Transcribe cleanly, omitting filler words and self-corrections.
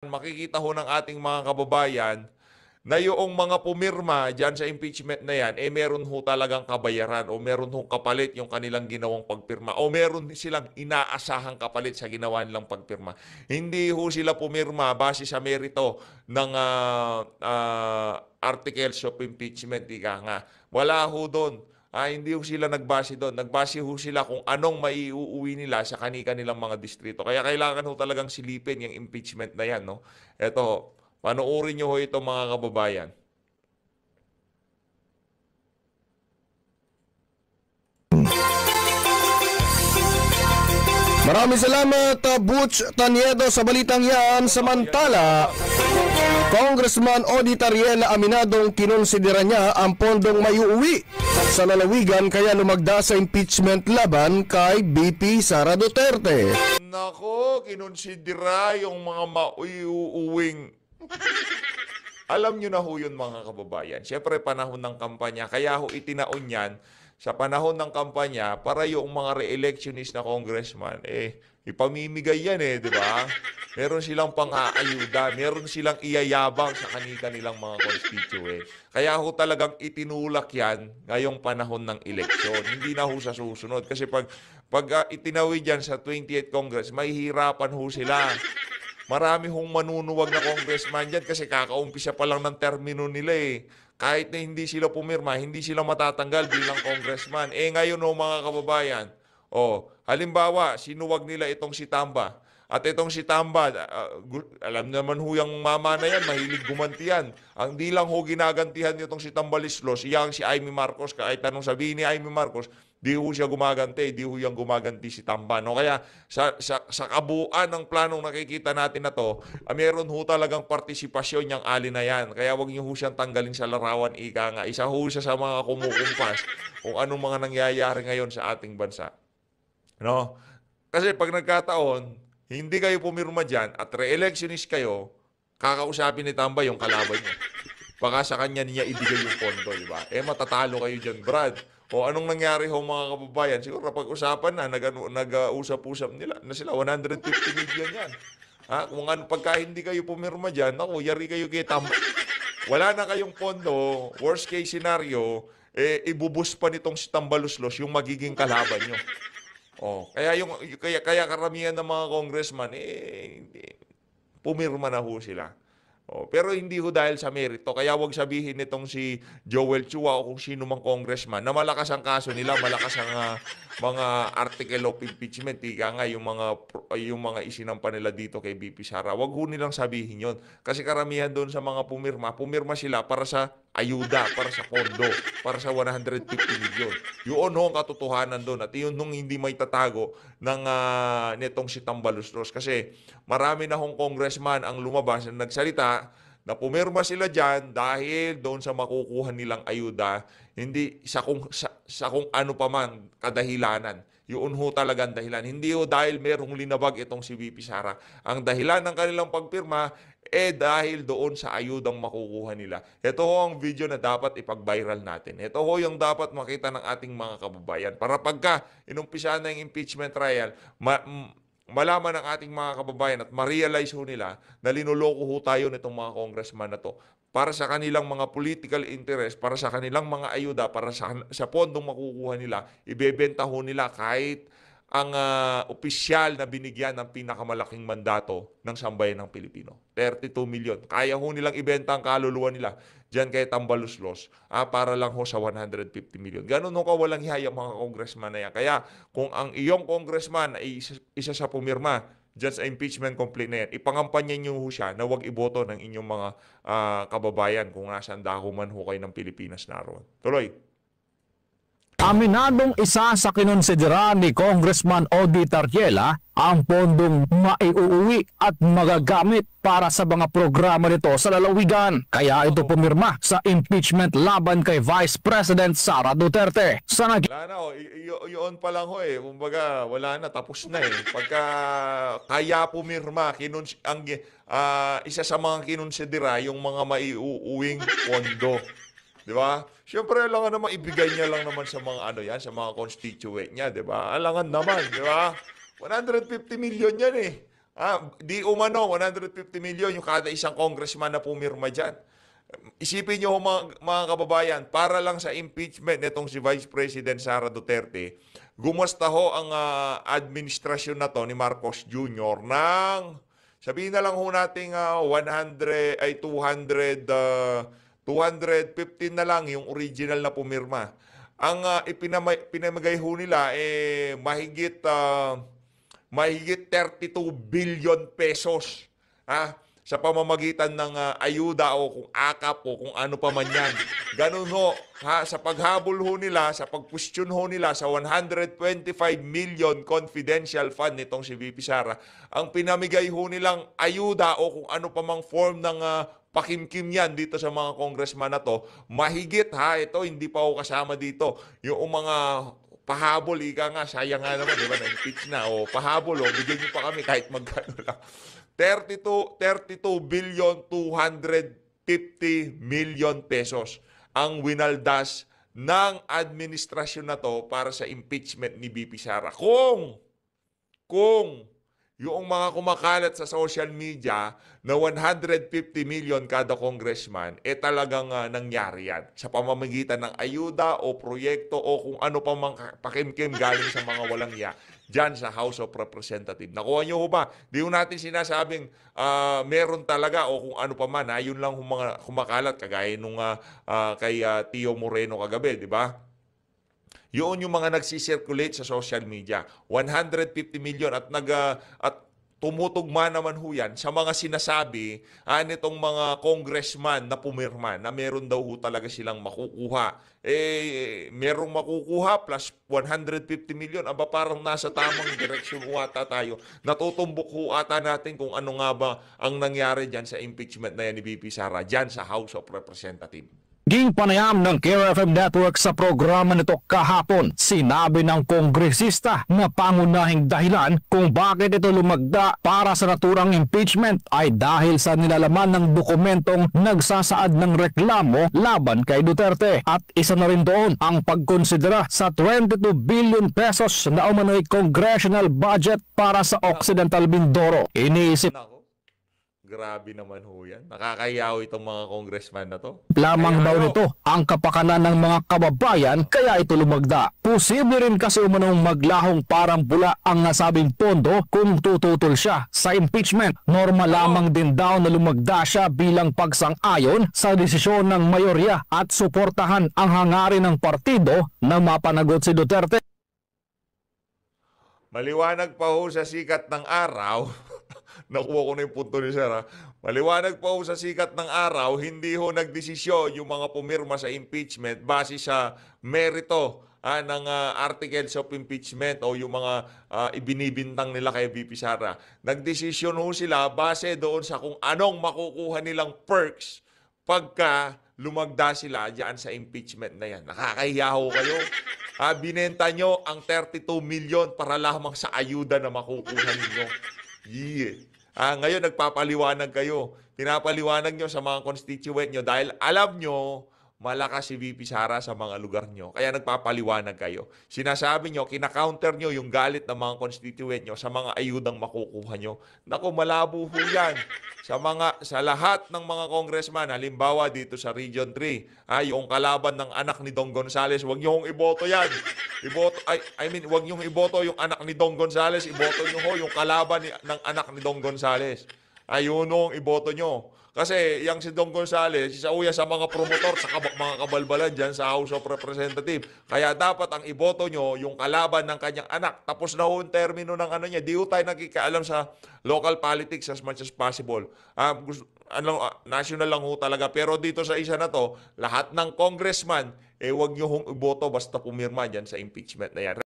Makikita ho ng ating mga kababayan na yung mga pumirma dyan sa impeachment na yan, meron ho talagang kabayaran o meron ho kapalit yung kanilang ginawang pagpirma o meron silang inaasahang kapalit sa ginawa nilang pagpirma. Hindi ho sila pumirma base sa merito ng articles of impeachment, ika nga. Wala ho doon. Hindi ho sila nagbase doon. Nagbase ho sila kung anong maiuuwi nila sa kanilang mga distrito. Kaya kailangan ho talagang silipin yung impeachment na yan. No? Ito, panoorin nyo ho ito mga kababayan. Maraming salamat, Butch Taniedo, sa balitang yan. Samantala, Congressman Odi Tariela aminadong kinonsidera niya ang pondong maiuwi sa lalawigan kaya lumagda sa impeachment laban kay BP Sara Duterte. Nako, kinonsidera yung mga maiuuwing. Alam nyo na ho yun mga kababayan. Siyempre panahon ng kampanya, kaya ho itinaon yan sa panahon ng kampanya para yung mga re-electionist na congressman, ipamimigay yan di ba? Meron silang pang-aayuda, meron silang iyayabang sa kanilang mga constituent. Kaya ho talagang itinulak yan ngayong panahon ng eleksyon. Hindi na ho sa susunod. Kasi pag itinawid yan sa 28th Congress, mahihirapan ho sila. Marami hong manunuwag na congressman dyan kasi kakaumpisa pa lang ng termino nila Kahit na hindi sila pumirma, hindi sila matatanggal bilang congressman. Ngayon mga kababayan, halimbawa, sinuwag nila itong si Tamba. At itong si Tamba, alam naman ho yung mama na yan, mahilig gumanti yan. Ang di lang ho ginagantihan nitong si Tambalislos, iyang si Amy Marcos, kahit anong sabihin ni Amy Marcos, di ho siya gumaganti, di ho yung gumaganti si Tamba. No? Kaya sa kabuuan ng planong nakikita natin na to, meron ho talagang partisipasyon niyang ali na yan. Kaya wag niyo ho siyang tanggalin sa larawan, ika nga. Isa ho siya sa mga kumukumpas kung anong mga nangyayari ngayon sa ating bansa. No? Kasi pag nagkataon, hindi kayo pumirma dyan at re-electionist kayo, kakausapin ni Tamba yung kalaban niya. Baka sa kanya niya ibigay yung pondo, di ba? Matatalo kayo dyan, Brad. O anong nangyari ho mga kababayan? Siguro pag-usapan na, nag-usap-usap nila na sila, 150 million yan. Kung pagka hindi kayo pumirma dyan, yari kayo kay Tamba. Wala na kayong pondo, worst case scenario, ibubus pa nitong si Tambaluslos yung magiging kalaban nyo. Kaya karamihan ng mga congressman pumirma na ho sila. Pero hindi ho dahil sa merito. Kaya wag sabihin nitong si Joel Chua o kung sino mang congressman na malakas ang kaso nila, malakas ang mga article of impeachment. Ika nga yung mga isinampa nila dito kay BP Sara. Wag ho nilang sabihin yon. Kasi karamihan doon sa mga pumirma sila para sa ayuda, para sa pondo, para sa 150 million. Yun ho ang katotohanan doon. At yun nung hindi may tatago ng nitong si Tambaluslos. Kasi marami na hong congressman ang lumabas na nagsalita na pumirma sila dyan dahil doon sa makukuha nilang ayuda, hindi sa kung ano pa man kadahilanan. Yun ho talaga ang dahilan. Hindi ho dahil merong linabag itong si VP Sara. Ang dahilan ng kanilang pagpirma dahil doon sa ayudang makukuha nila. Ito ho ang video na dapat ipag-viral natin. Ito ho yung dapat makita ng ating mga kababayan. Para pagka inumpisa na yung impeachment trial, malaman ng ating mga kababayan at ma-realize ho nila na linuloko ho tayo nitong mga congressman na to para sa kanilang mga political interest, para sa kanilang mga ayuda, para sa pondong makukuha nila, ibebenta ho nila kahit ang opisyal na binigyan ng pinakamalaking mandato ng sambayan ng Pilipino. 32 million. Kaya ho nilang ibenta ang kaluluwa nila dyan kay Tambaluslos para lang ho sa 150 million. Ganun ho kawalang hiyaya mga congressman na yan. Kaya kung ang iyong congressman ay isa sa pumirma dyan sa impeachment complaint na yan, ipangampanyan nyo ho siya na huwag iboto ng inyong mga kababayan kung nasaan dako man ho kayo ng Pilipinas naroon. Tuloy. Aminadong isa sa kinonsidera ni Congressman Odi Tariela ang pondong maiuuwi at magagamit para sa mga programa nito sa lalawigan. Kaya ito pumirma sa impeachment laban kay Vice President Sara Duterte. Wala na yun pa lang ho Kumbaga, wala na, tapos na Pagka kaya pumirma, isa sa mga kinonsidera yung mga maiuuwing pondo. Di ba? Siyempre, alangan naman ibigay niya lang naman sa mga sa mga constituent niya, di ba? Alangan naman, di ba? 150 million yan Di umano, 150 million yung kada isang congressman na pumirma dyan. Isipin nyo mga kababayan, para lang sa impeachment nitong si Vice President Sara Duterte, gumusta ho ang administrasyon na to ni Marcos Jr. ng, sabihin na lang ho natin 215 na lang yung original na pumirma. Ang pinamagay ho nila mahigit 32 billion pesos. Sa pamamagitan ng ayuda o kung akap o kung ano pa man yan. Ganun ho, sa paghabol ho nila, sa pagpustyon ho nila sa 125 million confidential fund nitong si VP Sara, ang pinamigay ho nilang ayuda o kung ano pa mang form ng pakimkim yan dito sa mga congressman na to, mahigit ito hindi pa ho kasama dito. Yung mga pahabol, ika nga, sayang nga naman, di ba, na-impeach na, pahabol, bigyan nyo pa kami kahit magkano lang. 32 billion 250 million pesos ang winaldas ng administrasyon na to para sa impeachment ni VP Sara. Kung yung mga kumakalat sa social media na 150 million kada congressman, talagang nangyari yan sa pamamagitan ng ayuda o proyekto o kung ano pa mang pakimkim galing sa mga walang iya dyan sa House of Representatives. Nakuha nyo ho ba? Di ho natin sinasabing meron talaga o kung ano pa man. Yun lang mga kumakalat kagaya nung kay Tio Moreno kagabi, di ba? Yun yung mga nagsisirculate sa social media. 150 million at tumutugma naman ho yan sa mga sinasabi nitong mga congressman na pumirma na meron daw ho talaga silang makukuha. Merong makukuha plus 150 million. Parang nasa tamang direksyon ho ata tayo. Natutumbok ho ata natin kung ano nga ba ang nangyari dyan sa impeachment na yan ni VP Sara dyan sa House of Representatives. Ging panayam ng KRFM Network sa programa nito kahapon, sinabi ng kongresista na pangunahing dahilan kung bakit ito lumagda para sa naturang impeachment ay dahil sa nilalaman ng dokumentong nagsasaad ng reklamo laban kay Duterte. At isa na rin doon ang pagkonsidera sa 22 billion pesos na umano'y congressional budget para sa Occidental Mindoro. Iniisip Grabe naman ho yan. Nakakayaw itong mga congressman na to. Lamang daw nito ang kapakanan ng mga kababayan kaya ito lumagda. Posible rin kasi umanong maglahong parang bula ang nasabing pondo kung tututol siya sa impeachment. Normal lamang din daw na lumagda siya bilang pagsang-ayon sa desisyon ng mayorya at suportahan ang hangarin ng partido na mapanagot si Duterte. Maliwanag pa ho sa sikat ng araw. Nakuha ko na yung punto ni Sir. Maliwanag pa ho sa sikat ng araw, hindi ho nagdesisyon yung mga pumirma sa impeachment base sa merito ng articles of impeachment o yung mga ibinibintang nila kay VP Sara. Nagdesisyon ho sila base doon sa kung anong makukuha nilang perks pagka lumagda sila dyan sa impeachment na yan. Nakakahiya ho kayo. Binenta nyo ang 32 million para lamang sa ayuda na makukuha ninyo. Ngayon nagpapaliwanag kayo. Pinapaliwanag nyo sa mga constituent nyo dahil alam nyo malakas si VP Sara sa mga lugar nyo. Kaya nagpapaliwanag kayo. Sinasabi nyo, kina-counter nyo yung galit ng mga constituent nyo sa mga ayudang makukuha nyo. Naku, malabo po yan. Sa lahat ng mga congressman, halimbawa dito sa Region 3, yung kalaban ng anak ni Dong Gonzales, huwag nyo hong iboto yan. Huwag nyo iboto yung anak ni Dong Gonzales, iboto nyo ho yung kalaban ng anak ni Dong Gonzales. Ayun hong iboto nyo. Kasi yung si Dong Gonzales, isa uya sa mga promotor sa mga kabalbalan dyan sa House of Representatives. Kaya dapat ang iboto nyo yung kalaban ng kanyang anak. Tapos na ho ang termino ng ano niya. Di ho tayo nakikaalam sa local politics as much as possible. National lang ho talaga. Pero dito sa isa na to, lahat ng congressman, huwag nyo hong iboto basta pumirma dyan sa impeachment na yan.